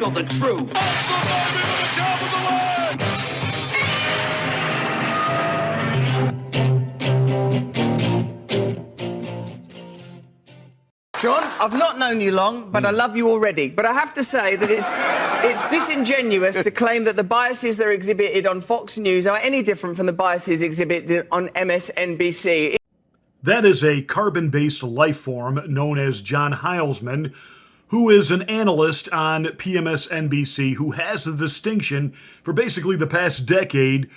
handle the truth. John, I've not known you long, but I love you already. But I have to say that it's disingenuous to claim that the biases that are exhibited on Fox News are any different from the biases exhibited on MSNBC. That is a carbon-based life form known as John Heilsman, who is an analyst on PMSNBC, who has the distinction for basically the past decade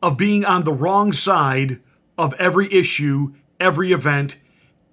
of being on the wrong side of every issue, every event,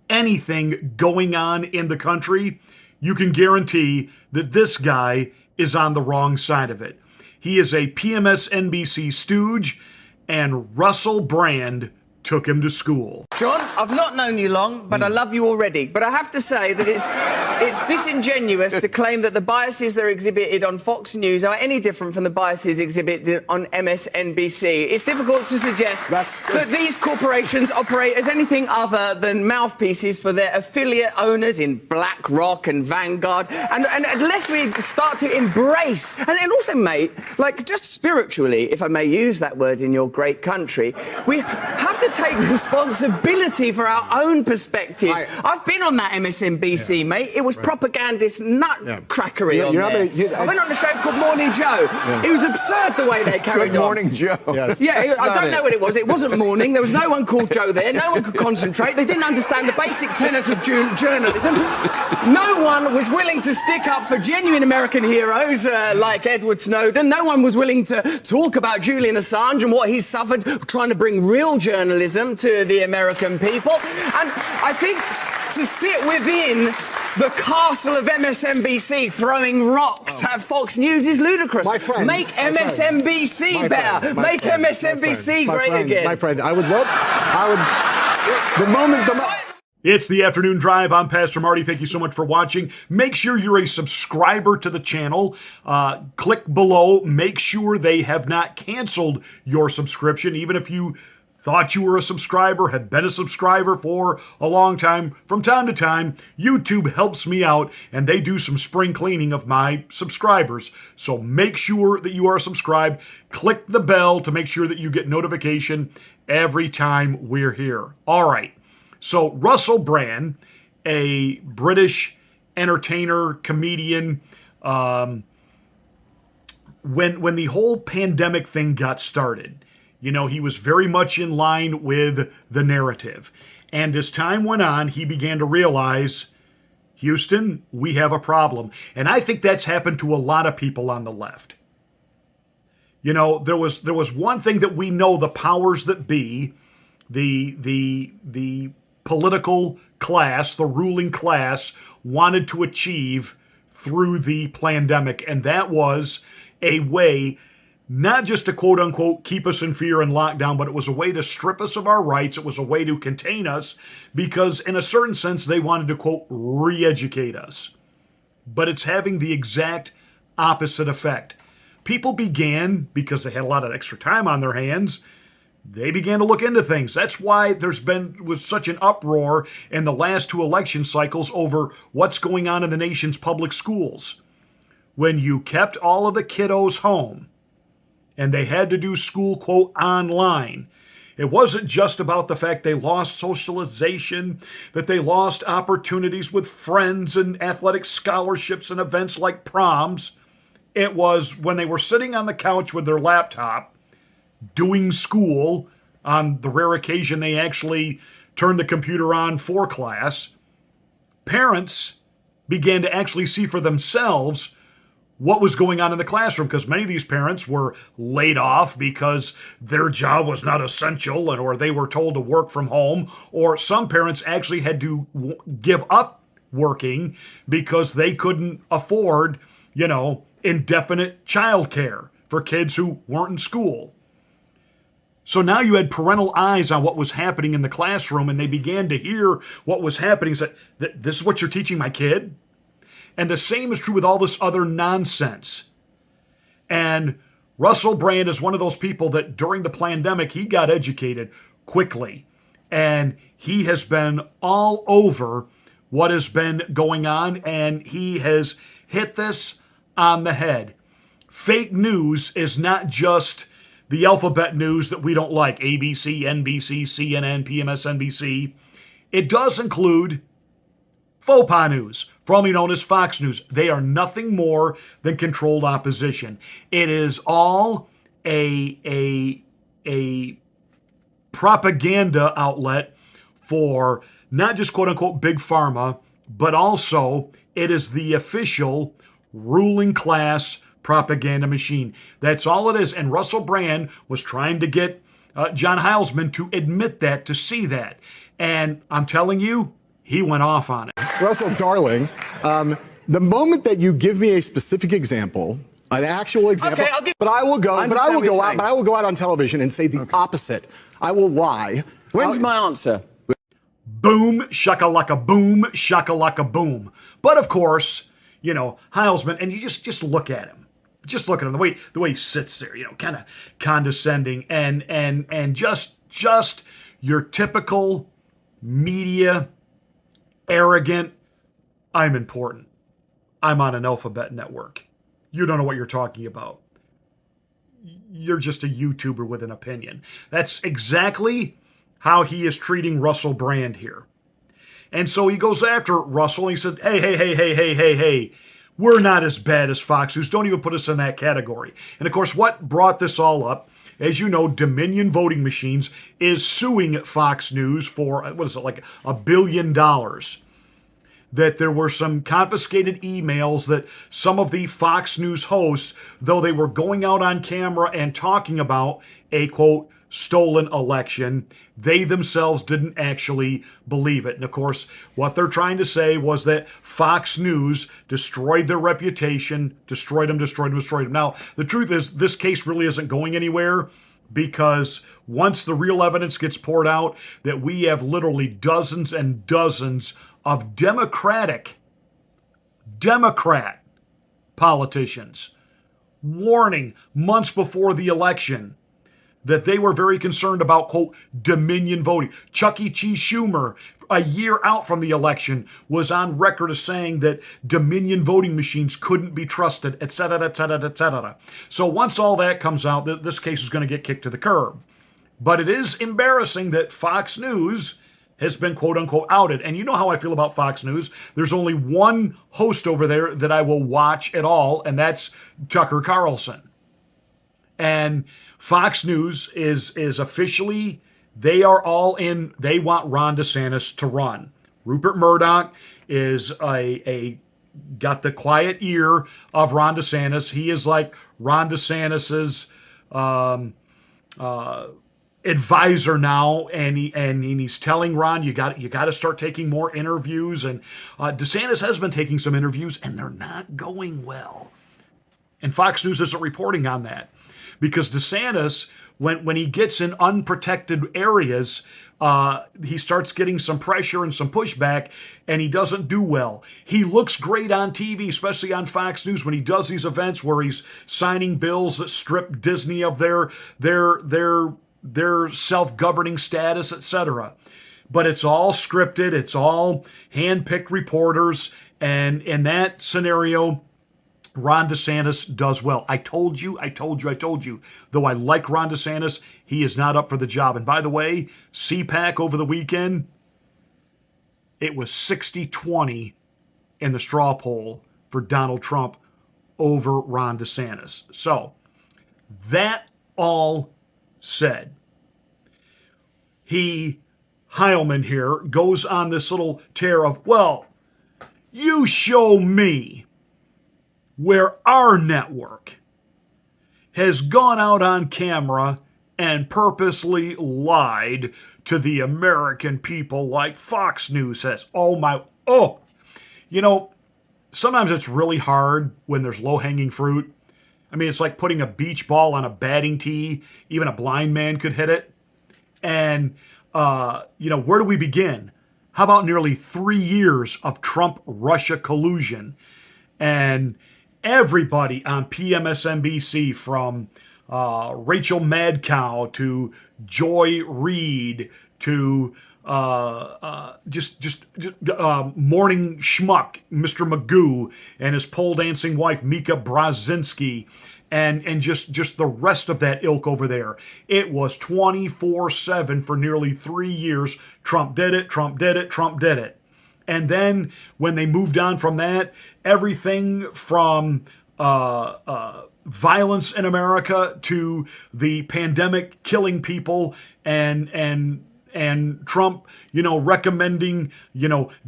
anything going on in the country. You can guarantee that this guy is on the wrong side of it. He is a PMSNBC stooge, and Russell Brand took him to school. John, I've not known you long, but I love you already. But I have to say that it's disingenuous to claim that the biases that are exhibited on Fox News are any different from the biases exhibited on MSNBC. It's difficult to suggest that these corporations operate as anything other than mouthpieces for their affiliate owners in BlackRock and Vanguard. And unless we start to embrace, and also, mate, like just spiritually, if I may use that word in your great country, we have to take responsibility for our own perspective. I've been on that MSNBC, mate. It was propagandist nutcrackery on there. I went on a show called Morning Joe. It was absurd the way they carried on. Good Morning Joe. Yes. Yeah, I don't know what it was. It wasn't morning. There was no one called Joe there. No one could concentrate. They didn't understand the basic tenets of journalism. No one was willing to stick up for genuine American heroes like Edward Snowden. No one was willing to talk about Julian Assange and what he's suffered trying to bring real journalism to the American people. And I think to sit within the castle of MSNBC throwing rocks at Fox News is ludicrous. My friend, Make MSNBC better. Make MSNBC great again. My friend, It's the Afternoon Drive. I'm Pastor Marty. Thank you so much for watching. Make sure you're a subscriber to the channel. Click below. Make sure they have not canceled your subscription, even if you thought you were a subscriber, have been a subscriber for a long time. From time to time, YouTube helps me out, and they do some spring cleaning of my subscribers. So make sure that you are subscribed. Click the bell to make sure that you get notification every time we're here. All right. So Russell Brand, a British entertainer, comedian, when the whole pandemic thing got started, you know, he was very much in line with the narrative. And as time went on, he began to realize, Houston, we have a problem. And I think that's happened to a lot of people on the left. You know, there was one thing that we know the powers that be, the political class, the ruling class, wanted to achieve through the pandemic. And that was a way not just to quote unquote keep us in fear and lockdown, but it was a way to strip us of our rights. It was a way to contain us because in a certain sense, they wanted to quote re-educate us. But it's having the exact opposite effect. People began, because they had a lot of extra time on their hands, they began to look into things. That's why there's been with such an uproar in the last two election cycles over what's going on in the nation's public schools. When you kept all of the kiddos home, and they had to do school, quote, online. It wasn't just about the fact they lost socialization, that they lost opportunities with friends and athletic scholarships and events like proms. It was when they were sitting on the couch with their laptop, doing school, on the rare occasion they actually turned the computer on for class, parents began to actually see for themselves what was going on in the classroom, because many of these parents were laid off because their job was not essential or they were told to work from home, or some parents actually had to give up working because they couldn't afford, you know, indefinite childcare for kids who weren't in school. So now you had parental eyes on what was happening in the classroom, and they began to hear what was happening. So this is what you're teaching my kid? And the same is true with all this other nonsense. And Russell Brand is one of those people that during the pandemic, he got educated quickly. And he has been all over what has been going on. And he has hit this on the head. Fake news is not just the alphabet news that we don't like, ABC, NBC, CNN, PMSNBC. It does include faux pas news, formerly known as Fox News. They are nothing more than controlled opposition. It is all a propaganda outlet for not just quote-unquote big pharma, but also it is the official ruling class propaganda machine. That's all it is. And Russell Brand was trying to get John Heilsman to admit that, to see that. And I'm telling you, he went off on it. Russell, darling, the moment that you give me a specific example, an actual example, Okay, I'll give. but I will go out on television and say the opposite. I will lie. When's my answer? Boom, shakalaka, boom, shakalaka, boom. But of course, you know, Heilsman, and you just look at him. Just look at him, the way he sits there, you know, kind of condescending and just your typical media, arrogant, I'm important. I'm on an alphabet network. You don't know what you're talking about. You're just a YouTuber with an opinion. That's exactly how he is treating Russell Brand here. And so he goes after Russell and he said, hey, we're not as bad as Fox News. Don't even put us in that category. And of course, what brought this all up, as you know, Dominion Voting Machines is suing Fox News for, what is it, like $1 billion. That there were some confiscated emails that some of the Fox News hosts, though they were going out on camera and talking about a, quote, stolen election, they themselves didn't actually believe it. And of course, what they're trying to say was that Fox News destroyed their reputation, destroyed them. Now, the truth is, this case really isn't going anywhere because once the real evidence gets poured out, that we have literally dozens and dozens of Democrat politicians warning months before the election that they were very concerned about, quote, Dominion voting. Chuck E. Cheese Schumer, a year out from the election, was on record as saying that Dominion voting machines couldn't be trusted, et cetera, et cetera, et cetera. So once all that comes out, this case is going to get kicked to the curb. But it is embarrassing that Fox News has been quote-unquote outed. And you know how I feel about Fox News. There's only one host over there that I will watch at all, and that's Tucker Carlson. And Fox News is officially, they are all in, they want Ron DeSantis to run. Rupert Murdoch is got the quiet ear of Ron DeSantis. He is like Ron DeSantis's advisor now, and he's telling Ron, you got to start taking more interviews. And DeSantis has been taking some interviews, and they're not going well. And Fox News isn't reporting on that. Because DeSantis, when he gets in unprotected areas, he starts getting some pressure and some pushback, and he doesn't do well. He looks great on TV, especially on Fox News, when he does these events where he's signing bills that strip Disney of their self-governing status, etc. But it's all scripted. It's all hand-picked reporters, and in that scenario, Ron DeSantis does well. I told you. Though I like Ron DeSantis, he is not up for the job. And by the way, CPAC over the weekend, it was 60-20 in the straw poll for Donald Trump over Ron DeSantis. So, that all said, Heilman here goes on this little tear of, well, you show me where our network has gone out on camera and purposely lied to the American people like Fox News has. You know, sometimes it's really hard when there's low-hanging fruit. I mean, it's like putting a beach ball on a batting tee. Even a blind man could hit it. And, where do we begin? How about nearly 3 years of Trump-Russia collusion? And everybody on PMSNBC, from Rachel Madcow to Joy Reid to morning schmuck, Mr. Magoo, and his pole dancing wife, Mika Brzezinski, and just the rest of that ilk over there. It was 24/7 for nearly 3 years. Trump did it, Trump did it, Trump did it. And then when they moved on from that, everything from violence in America to the pandemic killing people and Trump, recommending,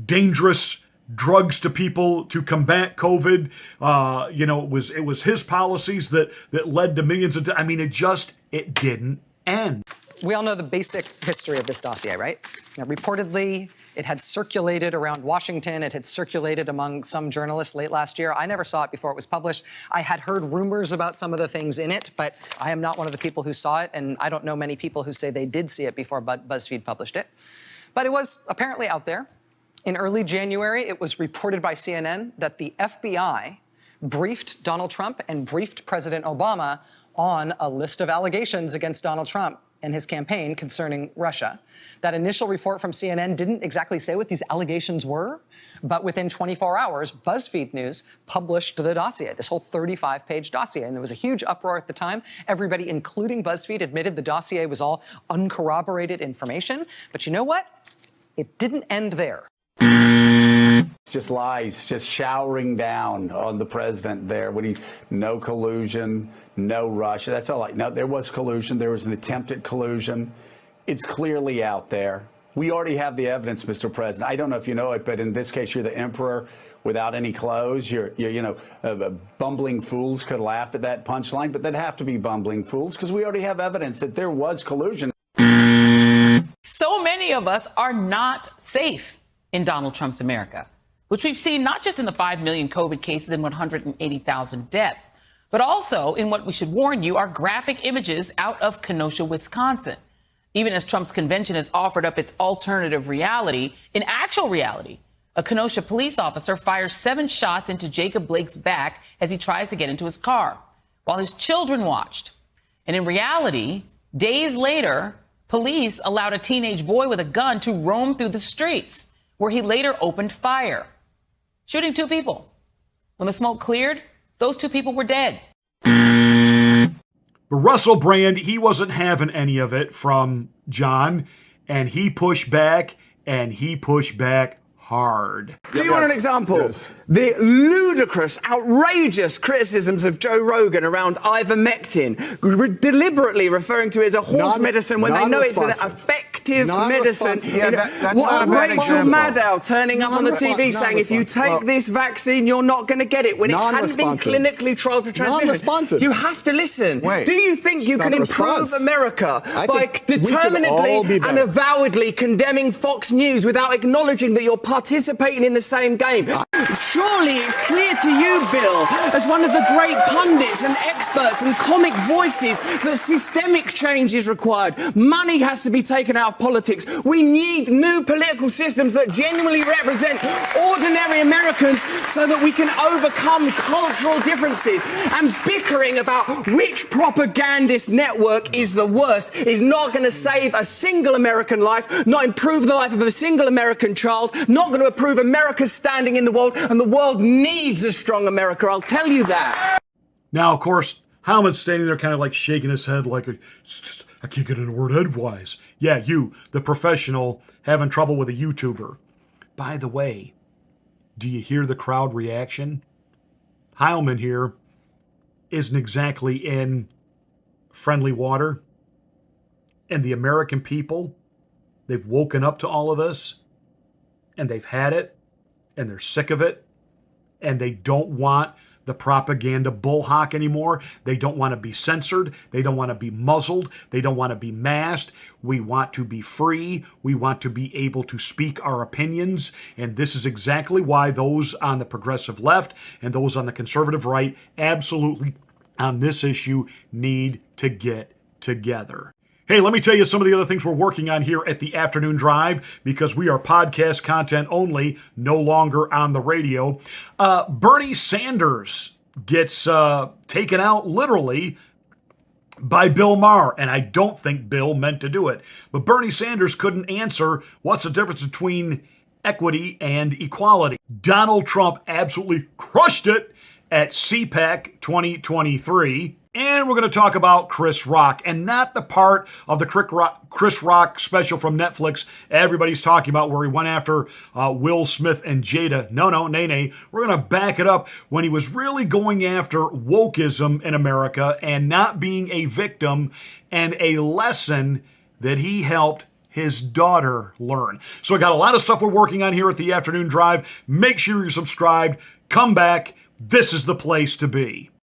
dangerous drugs to people to combat COVID. It was his policies that led to millions of. It didn't end. We all know the basic history of this dossier, right? Now, reportedly, it had circulated around Washington. It had circulated among some journalists late last year. I never saw it before it was published. I had heard rumors about some of the things in it, but I am not one of the people who saw it, and I don't know many people who say they did see it before BuzzFeed published it. But it was apparently out there. In early January, it was reported by CNN that the FBI briefed Donald Trump and briefed President Obama on a list of allegations against Donald Trump and his campaign concerning Russia. That initial report from CNN didn't exactly say what these allegations were, but within 24 hours, BuzzFeed News published the dossier, this whole 35-page dossier, and there was a huge uproar at the time. Everybody, including BuzzFeed, admitted the dossier was all uncorroborated information. But you know what? It didn't end there. It's just lies, just showering down on the president there when no collusion, no Russia. That's all. No, there was collusion. There was an attempt at collusion. It's clearly out there. We already have the evidence, Mr. President. I don't know if you know it, but in this case, you're the emperor without any clothes. Bumbling fools could laugh at that punchline, but they'd have to be bumbling fools because we already have evidence that there was collusion. So many of us are not safe in Donald Trump's America, which we've seen not just in the 5 million COVID cases and 180,000 deaths, but also in what we should warn you are graphic images out of Kenosha, Wisconsin. Even as Trump's convention has offered up its alternative reality, in actual reality, a Kenosha police officer fires 7 shots into Jacob Blake's back as he tries to get into his car, while his children watched. And in reality, days later, police allowed a teenage boy with a gun to roam through the streets, where he later opened fire, shooting 2 people. When the smoke cleared, those 2 people were dead. But Russell Brand, he wasn't having any of it from John, and he pushed back, hard. Do you want an example? Yes. The ludicrous, outrageous criticisms of Joe Rogan around ivermectin, deliberately referring to it as a horse medicine when they know it's an effective medicine. Yeah, that's not a bad Rachel example. Maddow turning up on the TV saying if you take this vaccine, you're not going to get it when it hadn't been clinically trialed for transmission. Non-responsive. You have to listen. Wait. Do you think you can improve America by think we could all be determinedly better. and avowedly condemning Fox News without acknowledging that you're participating in the same game? Surely it's clear to you, Bill, as one of the great pundits and experts and comic voices, that systemic change is required. Money has to be taken out of politics. We need new political systems that genuinely represent ordinary Americans so that we can overcome cultural differences. And bickering about which propagandist network is the worst is not going to save a single American life, not improve the life of a single American child, not going to improve America's standing in the world, and the world needs a strong America, I'll tell you that. Now, of course, Howman's standing there kind of like shaking his head like, I can't get in a word edgewise. Yeah, you, the professional, having trouble with a YouTuber. By the way, do you hear the crowd reaction? Heilman here isn't exactly in friendly water. And the American people, they've woken up to all of this, and they've had it, and they're sick of it, and they don't want the propaganda bullhawk anymore. They don't want to be censored. They don't want to be muzzled. They don't want to be masked. We want to be free. We want to be able to speak our opinions. And this is exactly why those on the progressive left and those on the conservative right absolutely on this issue need to get together. Hey, let me tell you some of the other things we're working on here at the Afternoon Drive, because we are podcast content only, no longer on the radio. Bernie Sanders gets taken out literally by Bill Maher, and I don't think Bill meant to do it. But Bernie Sanders couldn't answer what's the difference between equity and equality. Donald Trump absolutely crushed it at CPAC 2023. And we're going to talk about Chris Rock, and not the part of the Chris Rock special from Netflix everybody's talking about where he went after Will Smith and Jada. No, nay. We're going to back it up when he was really going after wokeism in America and not being a victim, and a lesson that he helped his daughter learn. So I got a lot of stuff we're working on here at the Afternoon Drive. Make sure you're subscribed. Come back. This is the place to be.